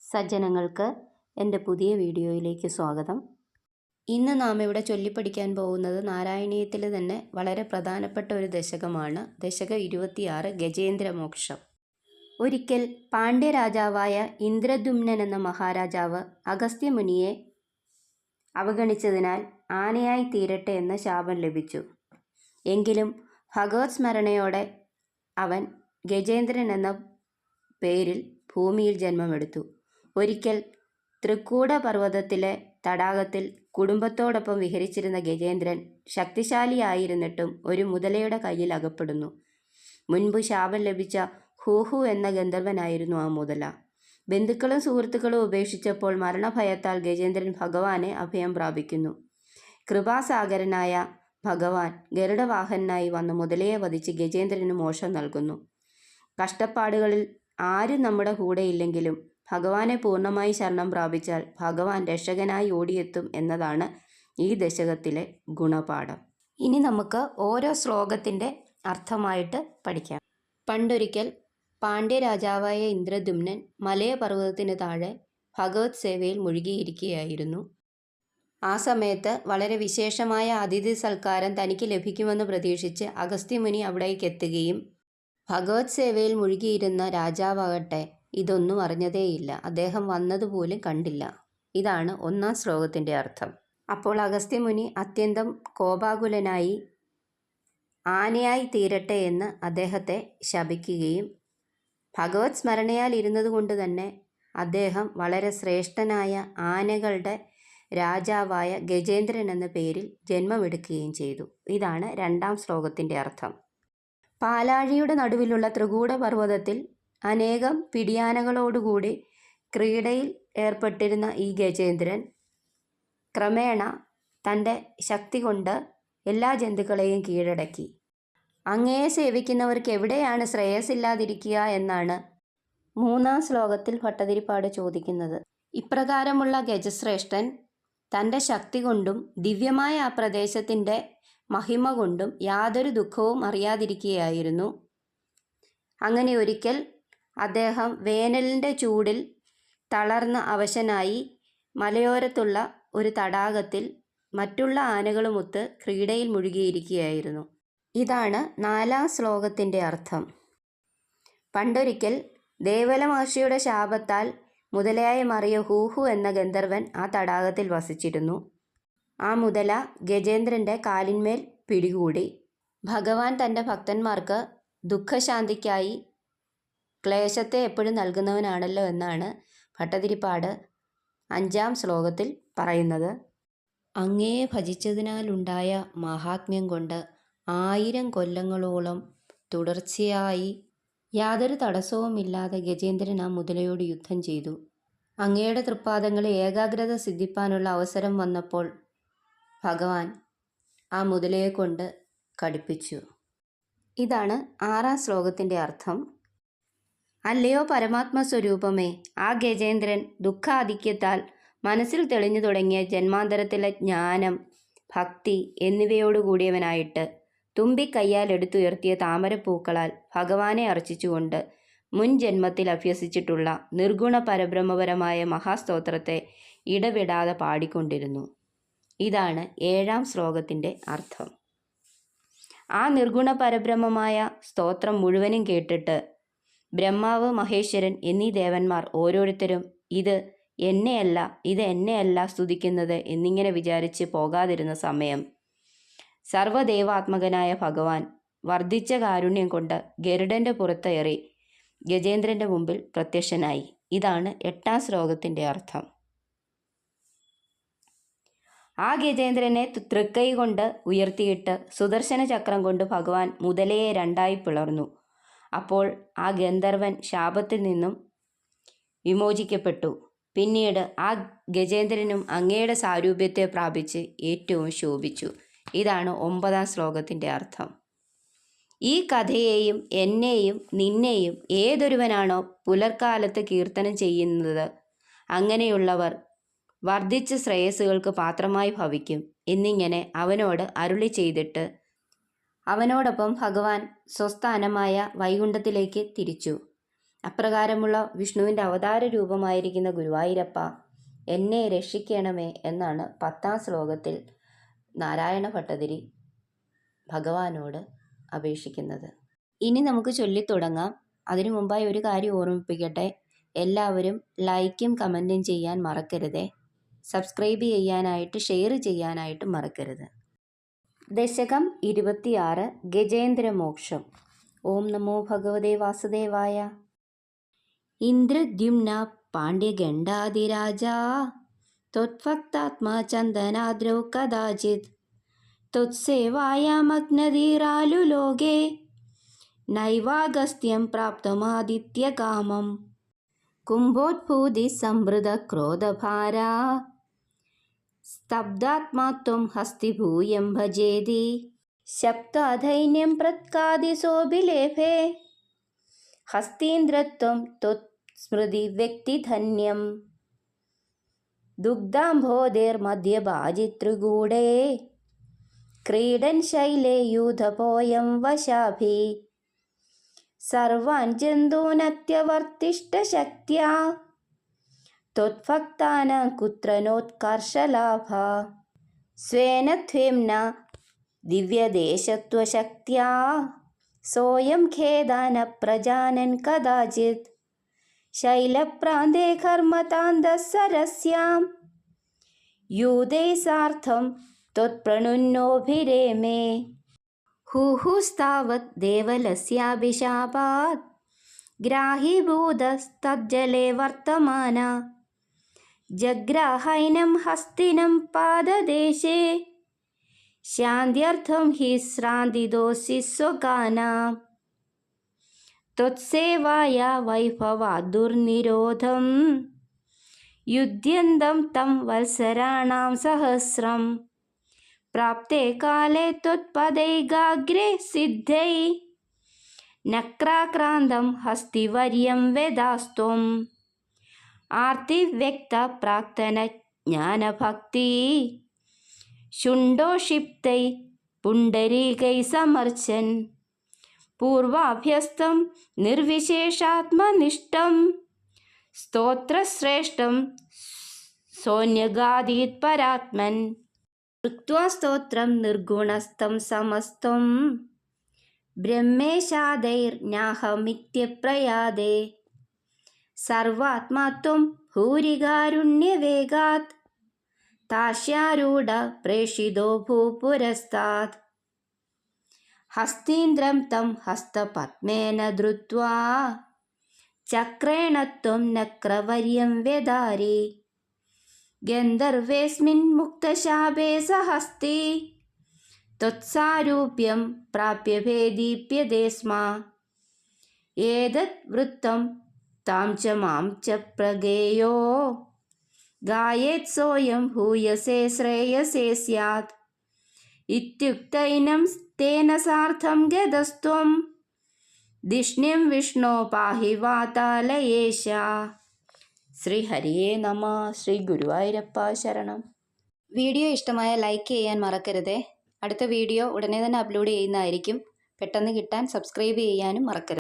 സജ്ജനങ്ങൾക്ക് എൻ്റെ പുതിയ വീഡിയോയിലേക്ക് സ്വാഗതം. ഇന്ന് നാം ഇവിടെ ചൊല്ലിപ്പഠിക്കാൻ പോകുന്നത് നാരായണീയത്തിൽ തന്നെ വളരെ പ്രധാനപ്പെട്ട ഒരു ദശകമാണ്. ദശകം 26 ഗജേന്ദ്രമോക്ഷം. ഒരിക്കൽ പാണ്ഡ്യരാജാവായ ഇന്ദ്രദ്യുമ്നൻ എന്ന മഹാരാജാവ് അഗസ്ത്യമുനിയെ അവഗണിച്ചതിനാൽ ആനയായി തീരട്ടെ എന്ന ശാപം ലഭിച്ചു. എങ്കിലും ഭഗവത് സ്മരണയോടെ അവൻ ഗജേന്ദ്രൻ എന്ന പേരിൽ ഭൂമിയിൽ ജന്മമെടുത്തു. ഒരിക്കൽ തൃക്കൂട പർവ്വതത്തിലെ തടാകത്തിൽ കുടുംബത്തോടൊപ്പം വിഹരിച്ചിരുന്ന ഗജേന്ദ്രൻ ശക്തിശാലിയായിരുന്നിട്ടും ഒരു മുതലയുടെ കയ്യിൽ അകപ്പെടുന്നു. മുൻപ് ശാപം ലഭിച്ച ഹൂഹു എന്ന ഗന്ധർവനായിരുന്നു ആ മുതല. ബന്ധുക്കളും സുഹൃത്തുക്കളും ഉപേക്ഷിച്ചപ്പോൾ മരണഭയത്താൽ ഗജേന്ദ്രൻ ഭഗവാനെ അഭയം പ്രാപിക്കുന്നു. കൃപാസാഗരനായ ഭഗവാൻ ഗരുഡവാഹനനായി വന്ന് മുതലയെ വധിച്ച് ഗജേന്ദ്രന് മോക്ഷം നൽകുന്നു. കഷ്ടപ്പാടുകളിൽ ആരും നമ്മുടെ കൂടെയില്ലെങ്കിലും ഭഗവാനെ പൂർണ്ണമായി ശരണം പ്രാപിച്ചാൽ ഭഗവാൻ രക്ഷകനായി ഓടിയെത്തും എന്നതാണ് ഈ ദശകത്തിലെ ഗുണപാഠം. ഇനി നമുക്ക് ഓരോ ശ്ലോകത്തിൻ്റെ അർത്ഥമായിട്ട് പഠിക്കാം. പണ്ടൊരിക്കൽ പാണ്ഡ്യരാജാവായ ഇന്ദ്രദ്യുമ്നൻ മലയപർവ്വതത്തിന് താഴെ ഭഗവത് സേവയിൽ മുഴുകിയിരിക്കുകയായിരുന്നു. ആ സമയത്ത് വളരെ വിശേഷമായ അതിഥി സൽക്കാരം തനിക്ക് ലഭിക്കുമെന്ന് പ്രതീക്ഷിച്ച് അഗസ്ത്യമുനി അവിടേക്ക് എത്തുകയും ഭഗവത് സേവയിൽ മുഴുകിയിരുന്ന രാജാവാകട്ടെ ഇതൊന്നും അറിഞ്ഞതേയില്ല. അദ്ദേഹം വന്നതുപോലും കണ്ടില്ല. ഇതാണ് ഒന്നാം ശ്ലോകത്തിൻ്റെ അർത്ഥം. അപ്പോൾ അഗസ്ത്യമുനി അത്യന്തം കോപാകുലനായി ആനയായി തീരട്ടെ എന്ന് അദ്ദേഹത്തെ ശപിക്കുകയും ഭഗവത് സ്മരണയാൽ ഇരുന്നത് കൊണ്ട് തന്നെ അദ്ദേഹം വളരെ ശ്രേഷ്ഠനായ ആനകളുടെ രാജാവായ ഗജേന്ദ്രൻ എന്ന പേരിൽ ജന്മമെടുക്കുകയും ചെയ്തു. ഇതാണ് രണ്ടാം ശ്ലോകത്തിൻ്റെ അർത്ഥം. പാലാഴിയുടെ നടുവിലുള്ള തൃകൂട പർവ്വതത്തിൽ അനേകം പിടിയാനകളോടുകൂടി ക്രീഡയിൽ ഏർപ്പെട്ടിരുന്ന ഈ ഗജേന്ദ്രൻ ക്രമേണ തൻ്റെ ശക്തി കൊണ്ട് എല്ലാ ജന്തുക്കളെയും കീഴടക്കി. അങ്ങയെ സേവിക്കുന്നവർക്ക് എവിടെയാണ് ശ്രേയസ്സില്ലാതിരിക്കുക എന്നാണ് മൂന്നാം ശ്ലോകത്തിൽ ഭട്ടതിരിപ്പാട് ചോദിക്കുന്നത്. ഇപ്രകാരമുള്ള ഗജശ്രേഷ്ഠൻ തൻ്റെ ശക്തി കൊണ്ടും ദിവ്യമായ ആ പ്രദേശത്തിൻ്റെ മഹിമ കൊണ്ടും യാതൊരു ദുഃഖവും അറിയാതിരിക്കുകയായിരുന്നു. അങ്ങനെ ഒരിക്കൽ അദ്ദേഹം വേനലിൻ്റെ ചൂടിൽ തളർന്ന അവശനായി മലയോരത്തുള്ള ഒരു തടാകത്തിൽ മറ്റുള്ള ആനകളുമൊത്ത് ക്രീഡയിൽ മുഴുകിയിരിക്കുകയായിരുന്നു. ഇതാണ് നാലാം ശ്ലോകത്തിൻ്റെ അർത്ഥം. പണ്ടൊരിക്കൽ ദേവല മഹർഷിയുടെ ശാപത്താൽ മുതലയായി മാറിയ ഹൂഹു എന്ന ഗന്ധർവൻ ആ തടാകത്തിൽ വസിച്ചിരുന്നു. ആ മുതല ഗജേന്ദ്രൻ്റെ കാലിന്മേൽ പിടികൂടി. ഭഗവാൻ തൻ്റെ ഭക്തന്മാർക്ക് ദുഃഖശാന്തിക്കായി ക്ലേശത്തെ എപ്പോഴും നൽകുന്നവനാണല്ലോ എന്നാണ് ഭട്ടതിരിപ്പാട് അഞ്ചാം ശ്ലോകത്തിൽ പറയുന്നത്. അങ്ങയെ ഭജിച്ചതിനാലുണ്ടായ മഹാത്മ്യം കൊണ്ട് 1000 കൊല്ലങ്ങളോളം തുടർച്ചയായി യാതൊരു തടസ്സവുമില്ലാതെ ഗജേന്ദ്രൻ ആ മുതലയോട് യുദ്ധം ചെയ്തു. അങ്ങയുടെ തൃപ്പാദങ്ങളിൽ ഏകാഗ്രത സിദ്ധിപ്പാനുള്ള അവസരം വന്നപ്പോൾ ഭഗവാൻ ആ മുതലയെ കൊണ്ട് കടിപ്പിച്ചു. ഇതാണ് ആറാം ശ്ലോകത്തിൻ്റെ അർത്ഥം. അല്ലയോ പരമാത്മസ്വരൂപമേ, ആ ഗജേന്ദ്രൻ ദുഃഖാധിക്യത്താൽ മനസ്സിൽ തെളിഞ്ഞു തുടങ്ങിയ ജന്മാന്തരത്തിലെ ജ്ഞാനം, ഭക്തി എന്നിവയോടുകൂടിയവനായിട്ട് തുമ്പിക്കയ്യാൽ എടുത്തുയർത്തിയ താമരപ്പൂക്കളാൽ ഭഗവാനെ അർച്ചിച്ചുകൊണ്ട് മുൻ ജന്മത്തിൽ അഭ്യസിച്ചിട്ടുള്ള നിർഗുണ പരബ്രഹ്മപരമായ മഹാസ്തോത്രത്തെ ഇടവിടാതെ പാടിക്കൊണ്ടിരുന്നു. ഇതാണ് ഏഴാം ശ്ലോകത്തിൻ്റെ അർത്ഥം. ആ നിർഗുണ പരബ്രഹ്മമായ സ്തോത്രം മുഴുവനും കേട്ടിട്ട് ബ്രഹ്മാവ്, മഹേശ്വരൻ എന്നീ ദേവന്മാർ ഓരോരുത്തരും ഇത് എന്നെയല്ല സ്തുതിക്കുന്നത് എന്നിങ്ങനെ വിചാരിച്ച് പോകാതിരുന്ന സമയം സർവദേവാത്മകനായ ഭഗവാൻ വർദ്ധിച്ച കാരുണ്യം കൊണ്ട് ഗരുഡൻ്റെ പുറത്തേറി ഗജേന്ദ്രൻ്റെ മുമ്പിൽ പ്രത്യക്ഷനായി. ഇതാണ് എട്ടാം ശ്ലോകത്തിൻ്റെ അർത്ഥം. ആ ഗജേന്ദ്രനെ തൃക്കൈ കൊണ്ട് ഉയർത്തിയിട്ട് സുദർശന ചക്രം കൊണ്ട് ഭഗവാൻ മുതലയെ രണ്ടായി പിളർന്നു. അപ്പോൾ ആ ഗന്ധർവൻ ശാപത്തിൽ നിന്നും വിമോചിക്കപ്പെട്ടു. പിന്നീട് ആ ഗജേന്ദ്രനും അങ്ങയുടെ സാരൂപ്യത്തെ പ്രാപിച്ച് ഏറ്റവും ശോഭിച്ചു. ഇതാണ് 9-ാം ശ്ലോകത്തിൻ്റെ അർത്ഥം. ഈ കഥയെയും എന്നെയും നിന്നെയും ഏതൊരുവനാണോ പുലർക്കാലത്ത് കീർത്തനം ചെയ്യുന്നത് അങ്ങനെയുള്ളവർ വർദ്ധിച്ച ശ്രേയസ്സുകൾക്ക് പാത്രമായി ഭവിക്കും എന്നിങ്ങനെ അവനോട് അരുളി ചെയ്തിട്ട് അവനോടൊപ്പം ഭഗവാൻ സ്വസ്ഥാനമായ വൈകുണ്ഠത്തിലേക്ക് തിരിച്ചു. അപ്രകാരമുള്ള വിഷ്ണുവിൻ്റെ അവതാര രൂപമായിരിക്കുന്ന ഗുരുവായൂരപ്പ, എന്നെ രക്ഷിക്കണമേ എന്നാണ് 10ാം ശ്ലോകത്തിൽ നാരായണ ഭട്ടതിരി ഭഗവാനോട് അപേക്ഷിക്കുന്നത്. ഇനി നമുക്ക് ചൊല്ലിത്തുടങ്ങാം. അതിനു മുമ്പായി ഒരു കാര്യം ഓർമ്മിപ്പിക്കട്ടെ, എല്ലാവരും ലൈക്കും കമൻറ്റും ചെയ്യാൻ മറക്കരുതേ. സബ്സ്ക്രൈബ് ചെയ്യാനായിട്ട്, ഷെയർ ചെയ്യാനായിട്ട് മറക്കരുത്. ദശകം 26 ഗജേന്ദ്രമോക്ഷം. ഓം നമോ ഭഗവതേ വാസുദേവായ. ഇന്ദ്രദ്യുമ്ന പാണ്ഡ്യഗണ്ഡാധിരാജാ ത്വത്ഭക്താത്മാ ചന്ദനാദ്രൗ കദാചിത് ത്വത്സേവായാമഗ്നധീരാലു ലോകേ നൈവാഗസ്ത്യം പ്രാപ്തമാദിത്യകാമം. കുംഭോദ്ഭൂതി സംവൃത ക്രോധഭാരാ സ്തബ്ധാത്മാ ത്വം ഹസ്തിഭൂയം ഭജേതി ശബ്ദാധൈന്യം പ്രത്കാദിസോഭിലേഭേ ഹസ്തീന്ദ്രത്വം ത്വത്സ്മൃതി വ്യക്തിധന്യം. ദുഗ്ധാംഭോധേർമധ്യഭാജിതൃഗൂഢേ ക്രീഡൻ ശൈലേ യൂഥപോയം വശാഭി സർവാൻ ജന്തൂനത്യവർത്തിഷ്ടശക്ത്യാ ത്വത്ഭക്താനാം കുത്ര നോത്കർഷലാഭ. സ്വേന ത്വേംന ദിവ്യദേശത്വശക്ത്യാ സോയം ഖേദാന പ്രജാനൻ കദാചിത് ശൈലപ്രാന്തേ കർമ്മതാന്തസരസ്യാം യൂതൈ സാർത്ഥം ത്വത്പ്രണുന്നോഭിരേമേ. ഹുഹുസ്താവത് ദേവലസ്യാഭിശാപാത് ഗ്രാഹീഭൂതസ്തജ്ജലേ വർത്തമാന ജഗ്രാഹൈനം ഹസ്തിനം പാദദേശേ ശാന്ത്യർത്ഥം ഹി ശ്രാന്തിദോസി സ്വകാനാം. ത്വത്സേവായാ വൈഭവാദുർനിരോധം യുധ്യന്തം തം വത്സരാണാം സഹസ്രം പ്രാപ്തേ കാലേ ത്വത്പദൈകാഗ്രേ സിദ്ധൈ നക്രാക്രാന്തം ഹസ്തിവർയം വേദാസ്ത്വം. ആർത്തിവ്യക്ത പ്രാക്തന ജ്ഞാനഭക്തി ശുണ്ഡോക്ഷിപ്തൈ പുണ്ഡരീകൈ സമർച്ചൻ പൂർവാഭ്യസ്തം നിർവിശേഷാത്മനിഷ്ഠം സ്തോത്രശ്രേഷ്ഠം സോന്യഗാദീത് പരാത്മൻ. കൃത്വാ സ്തോത്രം നിർഗുണസ്ഥം സമസ്തം ബ്രഹ്മേശാദൈർനാഹമിത്യപ്രയാദേ സർവാത്മാത്വം ഭൂരികാരുണ്യവേഗാത് താസ്യാരൂഢ പ്രേഷിതോ ഭൂപുരസ്താത്. ഹസ്തീന്ദ്രം തം ഹസ്തപദ്മേന ധൃത്വാ ചക്രേണ ത്വം നക്രവർയം വ്യധാരി ഗന്ധർവേസ്മിൻ മുക്തശാപേ സഹസ്തി ത്വത്സാരൂപ്യം പ്രാപ്യ ഭേദീപ്യതേ സ്മ. ഏതത് വൃത്തം താം ച മാം ച പ്രഗേയോ ഗായേത് സോയം ഭൂയസേ ശ്രേയസേ സ്യാത് ഇത്യുക്തൈനം തേന സാർത്ഥം ഗതസ്ത്വം ധിഷ്ണ്യം വിഷ്ണോ പാഹി വാതാലയേശ. ശ്രീ ഹരിയേ നമ. ശ്രീ ഗുരുവായൂരപ്പ ശരണം. വീഡിയോ ഇഷ്ടമായ ലൈക്ക് ചെയ്യാൻ മറക്കരുതേ. അടുത്ത വീഡിയോ ഉടനെ തന്നെ അപ്ലോഡ് ചെയ്യുന്നതായിരിക്കും. പെട്ടെന്ന് കിട്ടാൻ സബ്സ്ക്രൈബ് ചെയ്യാനും മറക്കരുത്.